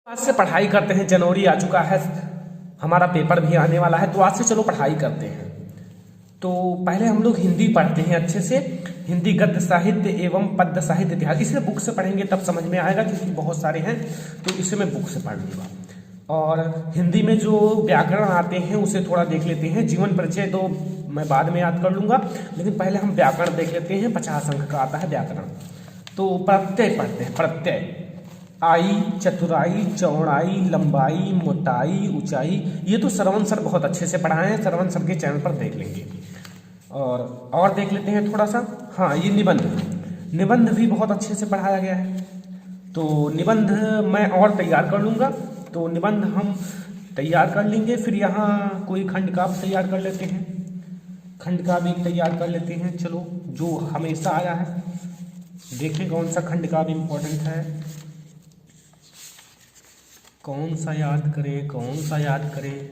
आज से पढ़ाई करते हैं। जनवरी आ चुका है, हमारा पेपर भी आने वाला है, तो आज से चलो पढ़ाई करते हैं। तो पहले हम लोग हिंदी पढ़ते हैं अच्छे से। हिंदी गद्य साहित्य एवं पद्य साहित्य इतिहास, इसे बुक से पढ़ेंगे तब समझ में आएगा, क्योंकि बहुत सारे हैं, तो इसे मैं बुक से पढ़ लूँगा। और हिंदी में जो व्याकरण आते हैं उसे थोड़ा देख लेते हैं। जीवन परिचय तो मैं बाद में याद कर लूँगा, लेकिन पहले हम व्याकरण देख लेते हैं। 50 अंक का आता है व्याकरण। तो प्रत्यय पढ़ते हैं। प्रत्यय आई, चतुराई, चौड़ाई, लंबाई, मोटाई, ऊंचाई, ये तो श्रवण सर बहुत अच्छे से पढ़ाए हैं, श्रवण सर के चैनल पर देख लेंगे। और देख लेते हैं थोड़ा सा। हाँ, ये निबंध, निबंध भी बहुत अच्छे से पढ़ाया गया है, तो निबंध मैं और तैयार कर लूँगा। तो निबंध हम तैयार कर लेंगे। फिर यहाँ कोई खंड काव्य तैयार कर लेते हैं, खंड काव्य तैयार कर लेते हैं। चलो, जो हमेशा आया है, देखें कौन सा खंड काव्य इम्पोर्टेंट है, कौन सा याद करें, कौन सा याद करें।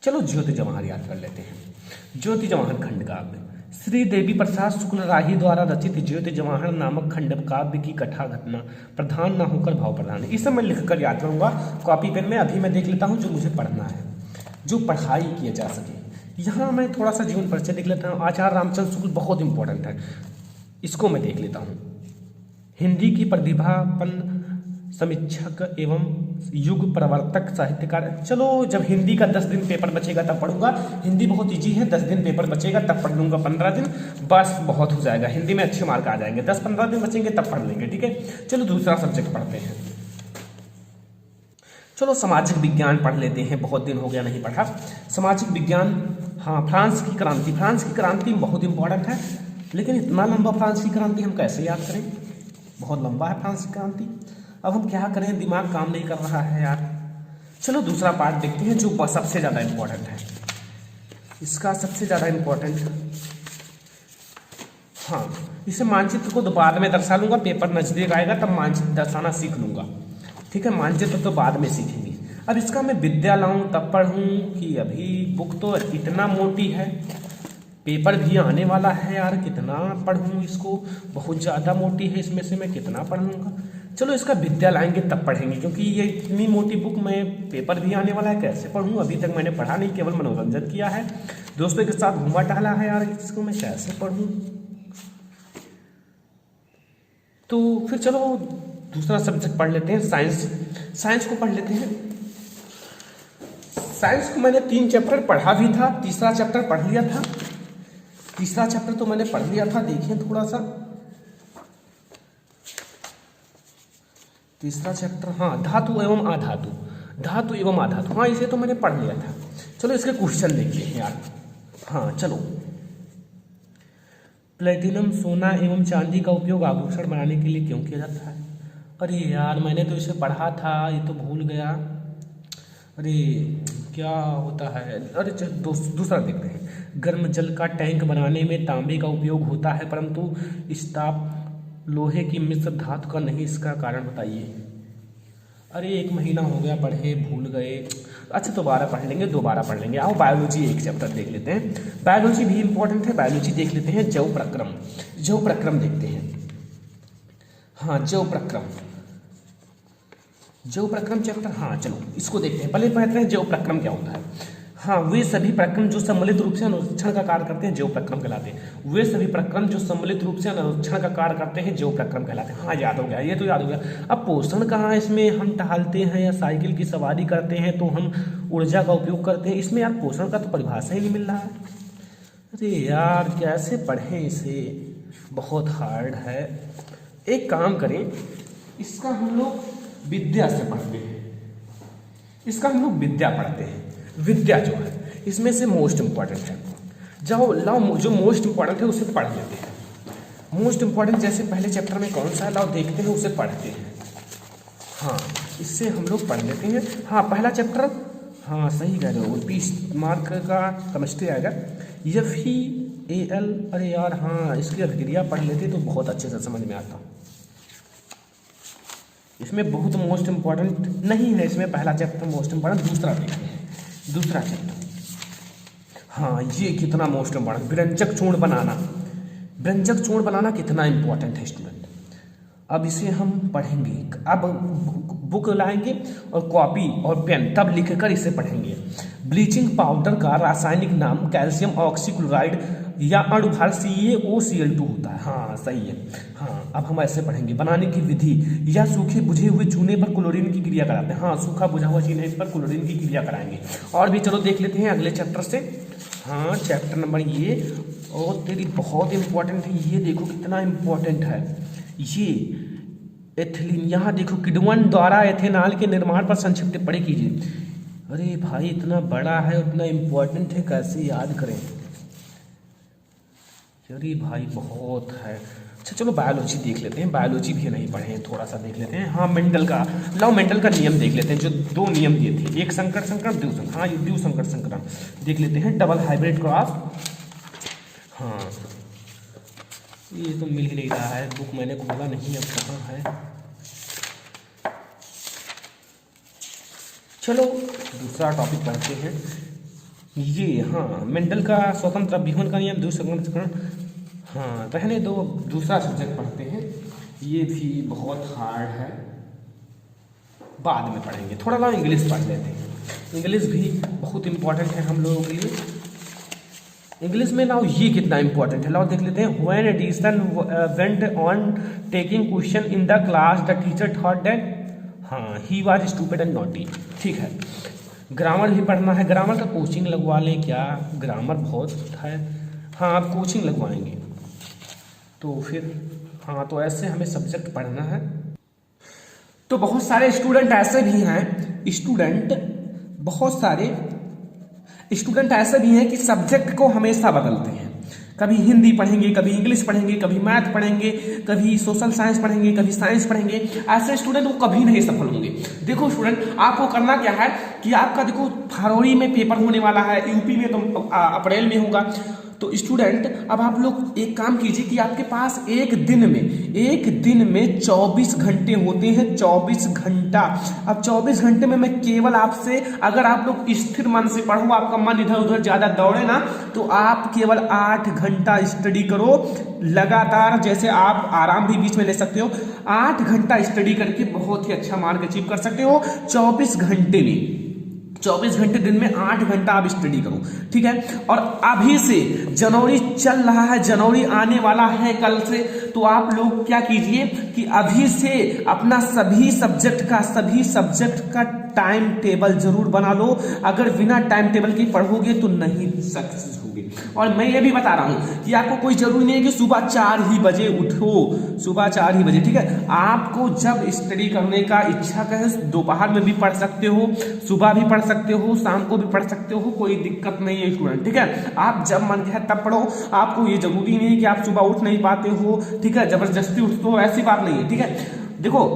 चलो ज्योति जवाहर याद कर लेते हैं। ज्योति जवाहर खंड काव्य, श्री देवी प्रसाद शुक्ल राही द्वारा रचित ज्योति जवाहर नामक खंड काव्य की कथा घटना प्रधान न होकर भाव प्रधान है। इसे मैं लिखकर याद करूंगा कॉपी पेन में। अभी मैं देख लेता हूँ जो मुझे पढ़ना है, जो पढ़ाई किया जा सके। यहाँ मैं थोड़ा सा जीवन परिचय देख लेता हूँ। आचार्य रामचंद्र शुक्ल बहुत इंपॉर्टेंट है, इसको मैं देख लेता हूँ। हिंदी की प्रतिभापन समीक्षक एवं युग प्रवर्तक साहित्यकार। चलो, जब हिंदी का 10 दिन पेपर बचेगा तब पढ़ूंगा। हिंदी बहुत इजी है, 10 दिन पेपर बचेगा तब पढ़ लूंगा। 15 दिन बस बहुत हो जाएगा, हिंदी में अच्छे मार्क आ जाएंगे। 10-15 दिन बचेंगे तब पढ़ लेंगे, ठीक है। चलो दूसरा सब्जेक्ट पढ़ते हैं। चलो सामाजिक विज्ञान पढ़ लेते हैं, बहुत दिन हो गया नहीं पढ़ा। सामाजिक विज्ञान, हाँ, फ्रांस की क्रांति। फ्रांस की क्रांति बहुत इंपॉर्टेंट है, लेकिन इतना लंबा फ्रांस की क्रांति हम कैसे याद करें, बहुत लंबा है फ्रांस की क्रांति। अब हम क्या करें, दिमाग काम नहीं कर रहा है यार। चलो दूसरा पार्ट देखते हैं, जो सबसे ज़्यादा इम्पोर्टेंट है। इसका सबसे ज़्यादा इम्पोर्टेंट, हाँ, इसे मानचित्र को तो बाद में दर्शा लूँगा, पेपर नजदीक आएगा तब मानचित्र दर्शाना सीख लूँगा, ठीक है। मानचित्र तो बाद में सीखेंगे। अब इसका मैं विद्या लाऊँ तब पढ़ूँ कि अभी बुक तो इतना मोटी है, पेपर भी आने वाला है यार, कितना पढ़ूँ इसको, बहुत ज़्यादा मोटी है, इसमें से मैं कितना पढ़ूँगा। चलो इसका विद्या लाएंगे तब पढ़ेंगे, क्योंकि ये इतनी मोटी बुक में पेपर भी आने वाला है, कैसे पढ़ूँ। अभी तक मैंने पढ़ा नहीं, केवल मनोरंजन किया है, दोस्तों के साथ घूमा टहला है यार, इसको मैं कैसे पढ़ूँ। तो फिर चलो दूसरा सब्जेक्ट पढ़ लेते हैं, साइंस। साइंस को पढ़ लेते हैं। साइंस को मैंने 3 चैप्टर पढ़ा भी था, तीसरा चैप्टर पढ़ लिया था। तीसरा चैप्टर तो मैंने पढ़ लिया था, देखिए थोड़ा सा तीसरा चैप्टर, हाँ, धातु एवं आधातु। धातु एवं आधातु, हाँ, इसे तो मैंने पढ़ लिया था। चलो इसके क्वेश्चन देखते हैं यार। हाँ चलो, प्लेटिनम, सोना एवं चांदी का उपयोग आभूषण बनाने के लिए क्यों किया जाता है। अरे यार, मैंने तो इसे पढ़ा था, ये तो भूल गया। अरे क्या होता है, अरे दूसरा देखते हैं। गर्म जल का टैंक बनाने में तांबे का उपयोग होता है, परंतु इस्पात लोहे की मिश्र धातु का नहीं, इसका कारण बताइए। अरे 1 महीना हो गया पढ़े, भूल गए। अच्छा दोबारा पढ़ लेंगे, दोबारा पढ़ लेंगे। आओ बायोलॉजी एक चैप्टर देख लेते हैं, बायोलॉजी भी इंपॉर्टेंट है। बायोलॉजी देख लेते हैं, जैव प्रक्रम। जैव प्रक्रम देखते हैं, हाँ, जैव प्रक्रम, जैव प्रक्रम चैप्टर, हाँ चलो इसको देखते हैं। पहले पढ़ते हैं जैव प्रक्रम क्या होता है। हाँ, वे सभी प्रक्रम जो सम्मिलित रूप से अनुरक्षण का कार्य करते हैं जैव प्रक्रम कहलाते हैं। वे सभी प्रक्रम जो सम्मिलित रूप से अनुरक्षण का कार्य करते हैं जैव प्रक्रम कहलाते हैं। हाँ, याद हो गया, ये तो याद हो गया। अब पोषण कहाँ, इसमें हम टहलते हैं या साइकिल की सवारी करते हैं तो हम ऊर्जा का उपयोग करते हैं, इसमें यार पोषण का तो परिभाषा ही नहीं मिल रहा है। अरे यार कैसे पढ़ें इसे, बहुत हार्ड है। एक काम करें, इसका हम लोग विद्या से पढ़ते हैं, इसका हम लोग विद्या पढ़ते हैं। विद्या जो है इसमें से मोस्ट इंपॉर्टेंट है, जाओ लाओ जो मोस्ट इंपॉर्टेंट है उसे पढ़ लेते हैं। मोस्ट इंपॉर्टेंट जैसे पहले चैप्टर में कौन सा है, लाओ देखते हैं, उसे पढ़ते हैं। हाँ, इससे हम लोग पढ़ लेते हैं। हाँ, पहला चैप्टर, हाँ सही कह रहे हो, 20 मार्क का केमिस्ट्री आएगा, FeAl। अरे यार हाँ, इसकी अभिक्रिया पढ़ लेते तो बहुत अच्छे से समझ में आता। इसमें बहुत मोस्ट इंपॉर्टेंट नहीं है, इसमें पहला चैप्टर मोस्ट इंपॉर्टेंट। दूसरा देखते हैं, दूसरा चैप्टर, हाँ ये कितना मोस्ट इंपॉर्टेंट, व्यंजक चूर्ण बनाना। व्यंजक चूर्ण बनाना कितना इंपॉर्टेंट है स्टूडेंट। अब इसे हम पढ़ेंगे। अब बुक लाएंगे और कॉपी और पेन, तब लिखकर इसे पढ़ेंगे। ब्लीचिंग पाउडर का रासायनिक नाम कैल्शियम ऑक्सीक्लोराइड या अणुभार CaOCl2 होता है। हाँ सही है। हाँ, अब हम ऐसे पढ़ेंगे। बनाने की विधि, या सूखे बुझे हुए चूने पर क्लोरीन की क्रिया कराते हैं। हाँ, सूखा बुझा हुआ चूने पर क्लोरीन की क्रिया कराएंगे। और भी चलो देख लेते हैं अगले चैप्टर से। हाँ, चैप्टर नंबर ये, और तेरी बहुत इंपॉर्टेंट है, ये देखो कितना इंपॉर्टेंट है ये। एथिलीन, यहाँ देखो, किण्वन द्वारा एथेनॉल के निर्माण पर संक्षिप्त टिप्पणी कीजिए। अरे भाई, इतना बड़ा है, उतना इम्पोर्टेंट है, कैसे याद करें? अरे भाई बहुत है। अच्छा चलो बायोलॉजी देख लेते हैं, बायोलॉजी भी नहीं पढ़े हैं, थोड़ा सा देख लेते हैं। हाँ, मेंडल का लव, मेंडल का नियम देख लेते हैं, जो 2 नियम दिए थे, एक संकर संकरण, द्विसंकर। हाँ, ये द्विसंकर संकरण देख लेते हैं। डबल हाइब्रिड क्रॉस, हाँ ये तो मिल ही नहीं रहा है, बुक मैंने खोला नहीं, अब कहाँ है? चलो दूसरा टॉपिक पढ़ते हैं। ये हाँ, मेंडल का स्वतंत्र अभिवन का नियम, द्विसंकरण। हाँ, रहने दो, दूसरा सब्जेक्ट पढ़ते हैं। ये भी बहुत हार्ड है, बाद में पढ़ेंगे। थोड़ा ना इंग्लिश पढ़ लेते हैं, इंग्लिश भी बहुत इंपॉर्टेंट है हम लोगों के लिए। इंग्लिश में ना ये कितना इंपॉर्टेंट है, लाओ देख लेते हैं। When Edison went on taking question in the class the teacher thought that, हाँ, he was stupid and naughty. ठीक है, ग्रामर भी पढ़ना है। ग्रामर का कोचिंग लगवा लें क्या? ग्रामर बहुत है। हाँ, आप कोचिंग लगवाएंगे तो फिर, हाँ, तो ऐसे हमें सब्जेक्ट पढ़ना है। तो बहुत सारे स्टूडेंट ऐसे भी हैं, बहुत सारे स्टूडेंट ऐसे भी हैं कि सब्जेक्ट को हमेशा बदलते हैं। कभी हिंदी पढ़ेंगे, कभी इंग्लिश पढ़ेंगे, कभी मैथ पढ़ेंगे, कभी सोशल साइंस पढ़ेंगे, कभी साइंस पढ़ेंगे। ऐसे स्टूडेंट वो कभी नहीं सफल होंगे। देखो स्टूडेंट, आपको करना क्या है कि आपका देखो फरवरी में पेपर होने वाला है, यूपी में तो अप्रैल में होगा। तो स्टूडेंट, अब आप लोग एक काम कीजिए कि आपके पास एक दिन में 24 घंटे होते हैं, 24 घंटा। अब 24 घंटे में मैं केवल आपसे, अगर आप लोग स्थिर मन से पढ़ो, आपका मन इधर उधर ज्यादा दौड़े ना, तो आप केवल 8 घंटा स्टडी करो लगातार। जैसे आप आराम भी बीच में ले सकते हो। 8 घंटा स्टडी करके बहुत ही अच्छा मार्क अचीव कर सकते हो 24 घंटे में। 24 घंटे दिन में 8 घंटा आप स्टडी करो, ठीक है। और अभी से जनवरी चल रहा है, जनवरी आने वाला है कल से, तो आप लोग क्या कीजिए कि अभी से अपना सभी सब्जेक्ट का टाइम टेबल जरूर बना लो। अगर बिना टाइम टेबल के पढ़ोगे तो नहीं सक्सेस होगे। और मैं ये भी बता रहा हूं कि आपको कोई जरूरी नहीं है कि सुबह 4 ही बजे उठो, सुबह 4 ही बजे, ठीक है। आपको जब स्टडी करने का इच्छा कहे, दोपहर में भी पढ़ सकते हो, सुबह भी पढ़ सकते हो, शाम को भी पढ़ सकते हो, कोई दिक्कत नहीं है स्टूडेंट, ठीक है। आप जब मन है तब पढ़ो। आपको ये जरूरी नहीं है कि आप सुबह उठ नहीं पाते हो, ठीक है, जबरदस्ती उठते हो, ऐसी बात नहीं है, ठीक है। देखो,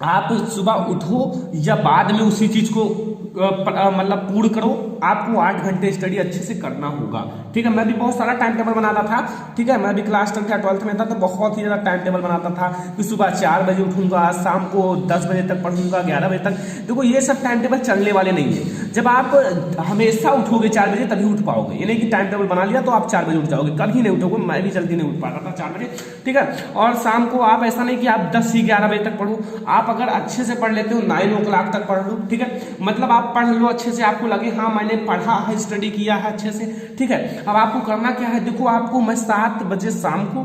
आप सुबह उठो या बाद में उसी चीज को मतलब पूर्ण करो, आपको 8 घंटे स्टडी अच्छे से करना होगा, ठीक है। मैं भी बहुत सारा टाइम टेबल बनाता था, ठीक है। मैं भी क्लास 10 या 12th में था तो बहुत ही ज्यादा टाइम टेबल बनाता था कि सुबह 4 बजे उठूंगा, शाम को 10 बजे तक पढ़ूंगा, 11 बजे तक। देखो, ये सब टाइम टेबल चलने वाले नहीं है। जब आप हमेशा उठोगे 4 बजे तभी उठ पाओगे। ये नहीं कि टाइम टेबल बना लिया तो आप 4 बजे उठ जाओगे, कभी नहीं उठोगे। मैं भी जल्दी नहीं उठ पाता था 4 बजे, ठीक है। और शाम को आप ऐसा नहीं कि आप 10 ही 11 बजे तक पढ़ो। आप अगर अच्छे से पढ़ लेते हो 9 o'clock तक पढ़ लो, ठीक है। मतलब आप पढ़ लो अच्छे से, आपको लगे हाँ मैंने पढ़ा है, स्टडी किया है अच्छे से, ठीक है। अब आपको करना क्या है, देखो आपको मैं 7 बजे शाम को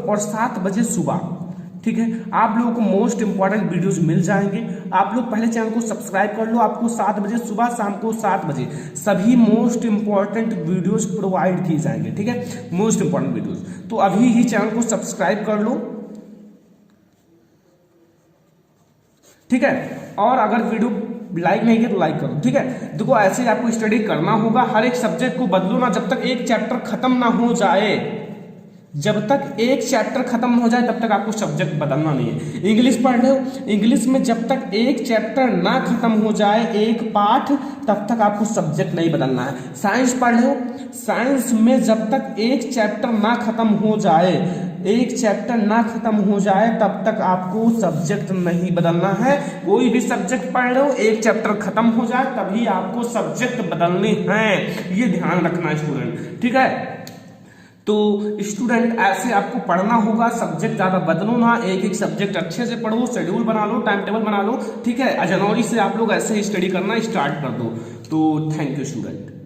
और 7 बजे सुबह, ठीक है, आप लोगों को मोस्ट इंपॉर्टेंट वीडियोस मिल जाएंगे। आप लोग पहले चैनल को सब्सक्राइब कर लो। आपको 7 बजे सुबह, शाम को 7 बजे सभी मोस्ट इंपॉर्टेंट वीडियोस प्रोवाइड किए जाएंगे, ठीक है, मोस्ट इंपॉर्टेंट वीडियोस। तो अभी ही चैनल को सब्सक्राइब कर लो, ठीक है। और अगर वीडियो लाइक नहीं किया तो लाइक करो, ठीक है। देखो, ऐसे आपको स्टडी करना होगा, हर एक सब्जेक्ट को बदलो ना, जब तक एक चैप्टर खत्म ना हो जाए। जब तक एक चैप्टर खत्म हो जाए तब तक आपको सब्जेक्ट बदलना नहीं है। इंग्लिश पढ़ रहे हो, इंग्लिश में जब तक एक चैप्टर ना खत्म हो जाए, एक पाठ, तब तक आपको सब्जेक्ट नहीं बदलना है। साइंस पढ़ रहे हो, साइंस में जब तक एक चैप्टर ना खत्म हो जाए, तब तक आपको सब्जेक्ट नहीं बदलना है। कोई भी सब्जेक्ट पढ़ रहे हो, एक चैप्टर खत्म हो जाए तभी आपको सब्जेक्ट बदलने हैं, ये ध्यान रखना स्टूडेंट, ठीक है। तो स्टूडेंट ऐसे आपको पढ़ना होगा, सब्जेक्ट ज़्यादा बदलो ना, एक एक सब्जेक्ट अच्छे से पढ़ो, शेड्यूल बना लो, टाइम टेबल बना लो, ठीक है। जनवरी से आप लोग ऐसे ही स्टडी करना स्टार्ट कर दो। तो थैंक यू स्टूडेंट।